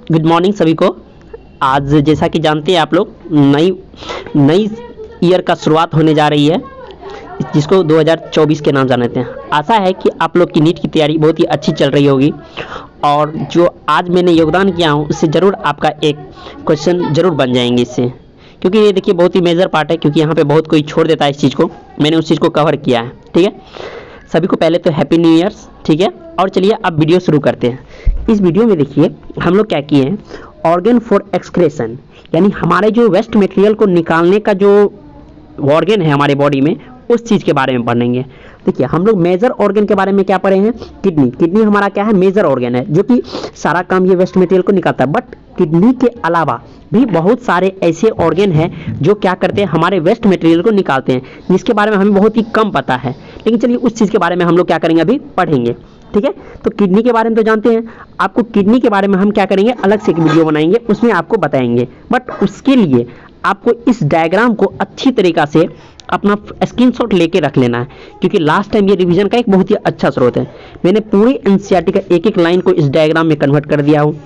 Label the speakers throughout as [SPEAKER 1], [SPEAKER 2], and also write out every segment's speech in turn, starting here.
[SPEAKER 1] Good morning सभी को। आज जैसा कि जानते हैं आप लोग नई नई ईयर का शुरुआत होने जा रही है, जिसको 2024 के नाम जानते हैं। आशा है कि आप लोग की नीट की तैयारी बहुत ही अच्छी चल रही होगी और जो आज मैंने योगदान किया हूँ उससे ज़रूर आपका एक क्वेश्चन ज़रूर बन जाएंगे इससे, क्योंकि ये देखिए बहुत ही मेजर पार्ट है, क्योंकि यहाँ पे बहुत कोई छोड़ देता है इस चीज़ को। मैंने उस चीज़ को कवर किया है। ठीक है, सभी को पहले तो हैप्पी न्यू ईयर्स। ठीक है, और चलिए अब वीडियो शुरू करते हैं। इस वीडियो में देखिए हम लोग क्या किए हैं, ऑर्गन फॉर एक्सक्रेशन, यानी हमारे जो वेस्ट मटेरियल को निकालने का जो ऑर्गन है हमारे बॉडी में, उस चीज़ के बारे में पढ़ेंगे। देखिए हम लोग मेजर ऑर्गन के बारे में क्या पढ़े हैं, किडनी। किडनी हमारा क्या है, मेजर ऑर्गन है, जो कि सारा काम ये वेस्ट मटेरियल को निकालता है। बट किडनी के अलावा भी बहुत सारे ऐसे ऑर्गन हैं जो क्या करते हैं, हमारे वेस्ट मटेरियल को निकालते हैं, जिसके बारे में हमें बहुत ही कम पता है। लेकिन चलिए उस चीज़ के बारे में हम लोग क्या करेंगे, अभी पढ़ेंगे। ठीक है, तो किडनी के बारे में तो जानते हैं। आपको किडनी के बारे में हम क्या करेंगे, अलग से एक वीडियो बनाएंगे, उसमें आपको बताएंगे। बट उसके लिए आपको इस डायग्राम को अच्छी तरीक़ा से अपना स्क्रीनशॉट लेके रख लेना है, क्योंकि लास्ट टाइम ये रिवीजन का एक बहुत ही अच्छा स्रोत है। मैंने पूरी एनसीईआरटी का एक एक लाइन को इस डायग्राम में कन्वर्ट कर दिया हूँ,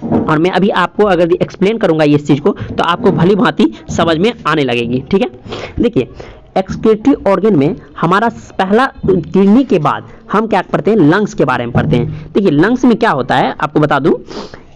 [SPEAKER 1] और मैं अभी आपको अगर एक्सप्लेन करूंगा इस चीज़ को तो आपको भली भांति समझ में आने लगेगी। ठीक है, देखिए एक्सक्रीटरी ऑर्गन में हमारा पहला किडनी के बाद हम क्या पढ़ते हैं, लंग्स के बारे में पढ़ते हैं। देखिए लंग्स में क्या होता है आपको बता दूं,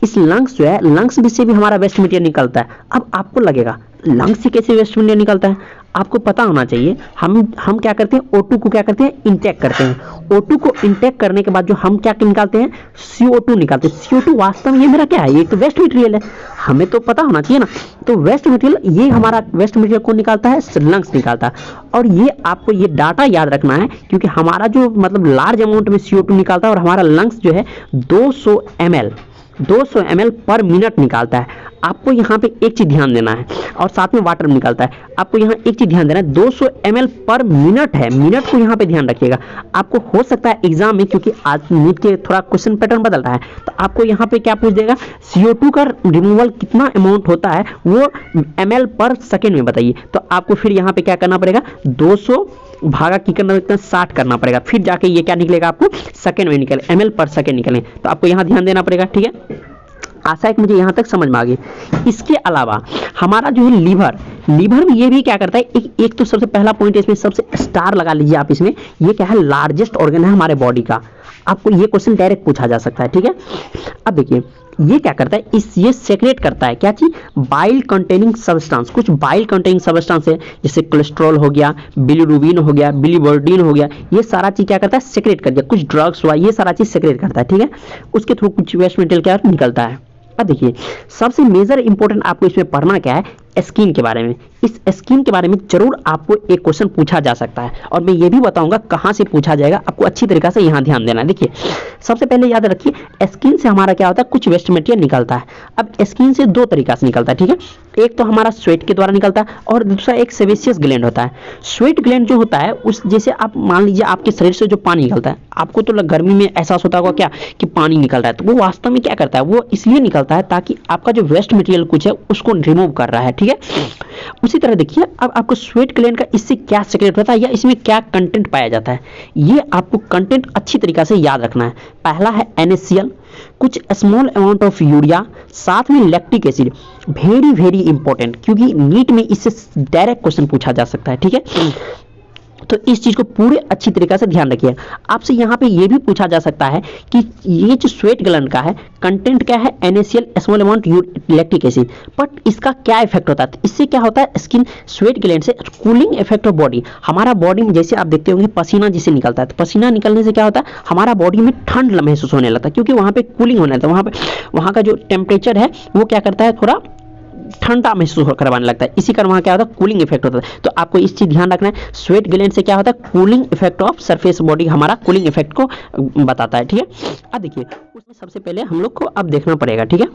[SPEAKER 1] इस लंग्स जो है, लंग्स में से भी हमारा वेस्ट मटेरियल निकलता है। अब आपको लगेगा लंग्स से कैसे वेस्ट मटेरियल निकलता है, आपको पता होना चाहिए। हम क्या करते हैं, O2 को क्या करते हैं, इंटेक करते हैं। O2 को इंटेक करने के बाद जो हम क्या निकालते हैं, CO2 निकालते हैं। CO2 वास्तव में ये मेरा क्या है, ये तो वेस्ट मटेरियल है, हमें तो पता होना चाहिए ना। तो वेस्ट मटेरियल, ये हमारा वेस्ट मटेरियल को निकालता है, लंग्स निकालता है। और ये आपको ये डाटा याद रखना है, क्योंकि हमारा जो मतलब लार्ज अमाउंट में CO2 निकालता है, और हमारा लंग्स जो है 200 ml पर मिनट निकालता है। आपको यहाँ पे एक चीज ध्यान देना है, और साथ में वाटर में निकालता है। आपको यहाँ एक चीज ध्यान देना है, 200 ml पर मिनट है, मिनट को यहाँ पे ध्यान रखिएगा। आपको हो सकता है एग्जाम में, क्योंकि आज नीट के थोड़ा क्वेश्चन पैटर्न बदल रहा है, तो आपको यहाँ पे क्या पूछ देगा, CO2 का रिमूवल कितना अमाउंट होता है वो ml पर सेकेंड में बताइए। तो आपको फिर यहाँ पे क्या करना पड़ेगा, 200 भागा की करना 60 करना पड़ेगा, फिर जाके ये क्या निकलेगा, आपको सेकंड में निकले, ml पर सेकंड निकले। तो आपको यहाँ ध्यान देना पड़ेगा। ठीक है, आशा है कि मुझे यहाँ तक समझ में आ गई। इसके अलावा हमारा जो है लीवर में ये भी क्या करता है, एक तो सबसे पहला पॉइंट है, इसमें सबसे स्टार लगा लीजिए आप इसमें, ये क्या है, लार्जेस्ट ऑर्गन है हमारे बॉडी का। आपको ये क्वेश्चन डायरेक्ट पूछा जा सकता है। ठीक है, अब देखिए ये क्या करता है, ये सेक्रेट करता है क्या चीज, बाइल कंटेनिंग सब्सटेंस। कुछ बाइल कंटेनिंग सब्सटेंस है, जैसे कोलेस्ट्रॉल हो गया, बिलीरुबिन हो गया, बिलीवर्डिन हो गया, ये सारा चीज क्या करता है, सेक्रेट कर दिया। कुछ ड्रग्स हुआ, ये सारा चीज सेक्रेट करता है। ठीक है, उसके थ्रू कुछ वेस्ट मटेरियल क्या निकलता है। अब देखिए सबसे मेजर इंपॉर्टेंट आपको इसमें पढ़ना क्या है, स्किन के बारे में। इस स्किन के बारे में जरूर आपको एक क्वेश्चन पूछा जा सकता है, और मैं ये भी बताऊंगा कहां से पूछा जाएगा, आपको अच्छी तरीके से यहां ध्यान देना है। देखिए सबसे पहले याद रखिए, स्किन से हमारा क्या होता है, कुछ वेस्ट मटेरियल निकलता है। अब स्किन से दो तरीका से निकलता है। ठीक है, एक तो हमारा स्वेट के द्वारा निकलता है, और दूसरा एक सेबेशियस ग्लैंड होता है। स्वेट ग्लैंड जो होता है, उस जैसे आप मान लीजिए आपके शरीर से जो पानी निकलता है, आपको तो गर्मी में एहसास होता होगा क्या कि पानी निकल रहा है, तो वो वास्तव में क्या करता है, वो इसलिए निकलता है ताकि आपका जो वेस्ट मटेरियल कुछ है उसको रिमूव कर रहा है। ठीक है, उसी तरह देखिए अब आपको स्वेट ग्लैंड का इससे क्या सीक्रेट होता है, या इसमें क्या कंटेंट पाया जाता है, ये आपको कंटेंट अच्छी तरीके से याद रखना है। पहला है NaCl, कुछ स्मॉल अमाउंट ऑफ यूरिया, साथ में lactic acid. Very very important, क्योंकि नीट में इससे डायरेक्ट क्वेश्चन पूछा जा सकता है। ठीक है, तो इस चीज को पूरे अच्छी तरीके से ध्यान रखिए। आपसे यहाँ पे ये भी पूछा जा सकता है कि ये जो स्वेट ग्लैंड का है कंटेंट क्या है, NaCl, small amount lactic acid. But इसका क्या इफेक्ट होता है, तो इससे क्या होता है, स्किन स्वेट ग्लैंड से कूलिंग इफेक्ट ऑफ बॉडी। हमारा बॉडी में जैसे आप देखते होंगे पसीना जिसे निकलता है, तो पसीना निकलने से क्या होता है, हमारा बॉडी में ठंड महसूस होने लगता है, क्योंकि वहाँ पे कूलिंग होने लगता है, वहाँ का जो टेम्परेचर है वो क्या करता है, थोड़ा ठंडा महसूस करवाने लगता है। इसी कारण वहाँ क्या होता है, कूलिंग इफेक्ट होता है। तो आपको इस चीज ध्यान रखना है, स्वेट ग्लैंड से क्या होता है, cooling effect of surface body, हमारा कूलिंग इफेक्ट को बताता है। ठीक है, अब देखिए उसमें सबसे पहले हम लोग को अब देखना पड़ेगा। ठीक है,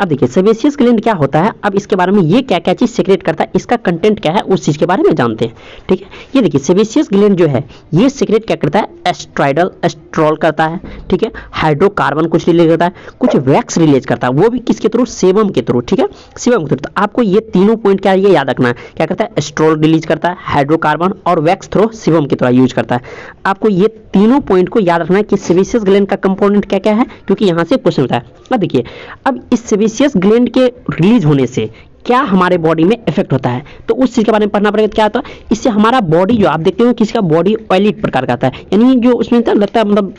[SPEAKER 1] अब देखिए सेबेशियस ग्लैंड क्या होता है, अब इसके बारे में ये क्या क्या चीज सेक्रेट करता है, इसका कंटेंट क्या है, उस चीज के बारे में जानते हैं। ठीक है, ये देखिए सेबेशियस ग्लैंड जो है ये सेक्रेट क्या करता है, एस्ट्रॉल करता है। ठीक है, हाइड्रोकार्बन कुछ रिलीज करता है, कुछ वैक्स रिलीज करता है, वो भी किसके थ्रू, सेबम के थ्रू। ठीक है, सेबम के थ्रू। तो आपको ये तीनों पॉइंट क्या ये याद रखना है, क्या करता है, एस्ट्रॉल रिलीज करता है, हाइड्रोकार्बन और वैक्स थ्रू सेबम के थ्रू यूज करता है। आपको ये तीनों पॉइंट को याद रखना है कि सेबेशियस ग्लैंड का कंपोनेंट क्या क्या है, क्योंकि यहाँ से क्वेश्चन होता है। अब देखिए, अब इस सेबेशियस ग्लैंड के रिलीज होने से क्या हमारे बॉडी में इफेक्ट होता है, तो उस चीज़ के बारे में पढ़ना पड़ेगा। क्या होता है इससे हमारा बॉडी, जो आप देखते हो किसी का बॉडी ऑयली प्रकार का आता है, यानी जो उसमें लगता है मतलब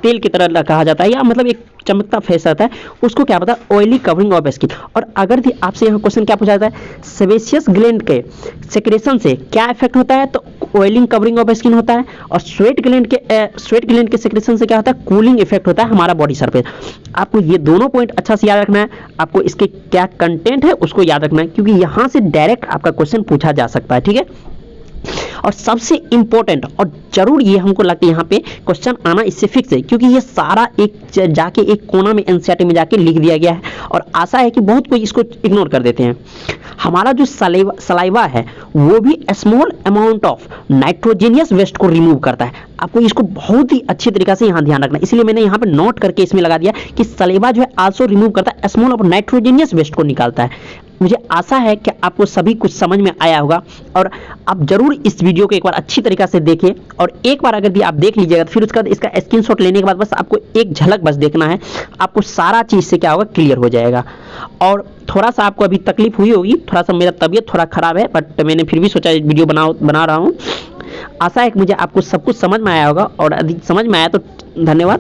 [SPEAKER 1] तेल की तरह कहा जाता है, या मतलब एक चमकता फेस आता है, उसको क्या पता ऑयली कवरिंग ऑफ स्किन। और अगर भी आपसे यहाँ क्वेश्चन क्या पूछा जाता है, सेबेशियस ग्लैंड के सेक्रेशन से क्या इफेक्ट होता है, तो ऑयलिंग कवरिंग ऑफ स्किन होता है। और स्वेट ग्लैंड के सेक्रेशन से क्या होता है, कूलिंग इफेक्ट होता है हमारा बॉडी सरफेस। आपको ये दोनों पॉइंट अच्छा से याद रखना है। आपको इसके क्या कंटेंट है उसको याद रखना है, क्योंकि यहाँ से डायरेक्ट आपका क्वेश्चन पूछा जा सकता है, ठीक है। और सबसे इंपॉर्टेंट और जरूर ये हमको लगता है यहाँ पे क्वेश्चन आना इससे फिक्स है, क्योंकि ये सारा एक जाके एक कोना में एनसीईआरटी में जाके लिख दिया गया है। और आशा है कि बहुत कोई इसको इग्नोर कर देते हैं। हमारा जो सलाइवा है वो भी स्मॉल अमाउंट ऑफ नाइट्रोजेनियस वेस्ट को रिमूव करता है। आपको इसको बहुत ही अच्छी तरीके से यहाँ ध्यान रखना है, इसलिए मैंने यहाँ पे नोट करके इसमें लगा दिया कि सलाइवा जो है आल्सो रिमूव करता है, स्मॉल ऑफ नाइट्रोजेनियस वेस्ट को निकालता है। मुझे आशा है कि आपको सभी कुछ समझ में आया होगा, और आप जरूर इस वीडियो को एक बार अच्छी तरीके से देखें। और एक बार अगर भी आप देख लीजिएगा तो फिर उसका इसका स्क्रीनशॉट लेने के बाद बस आपको एक झलक बस देखना है, आपको सारा चीज़ से क्या होगा क्लियर हो जाएगा। और थोड़ा सा आपको अभी तकलीफ हुई होगी, थोड़ा सा मेरा तबीयत थोड़ा ख़राब है, बट मैंने फिर भी सोचा वीडियो बना रहा हूँ। आशा है कि मुझे आपको सब कुछ समझ में आया होगा, और यदि समझ में आया तो धन्यवाद।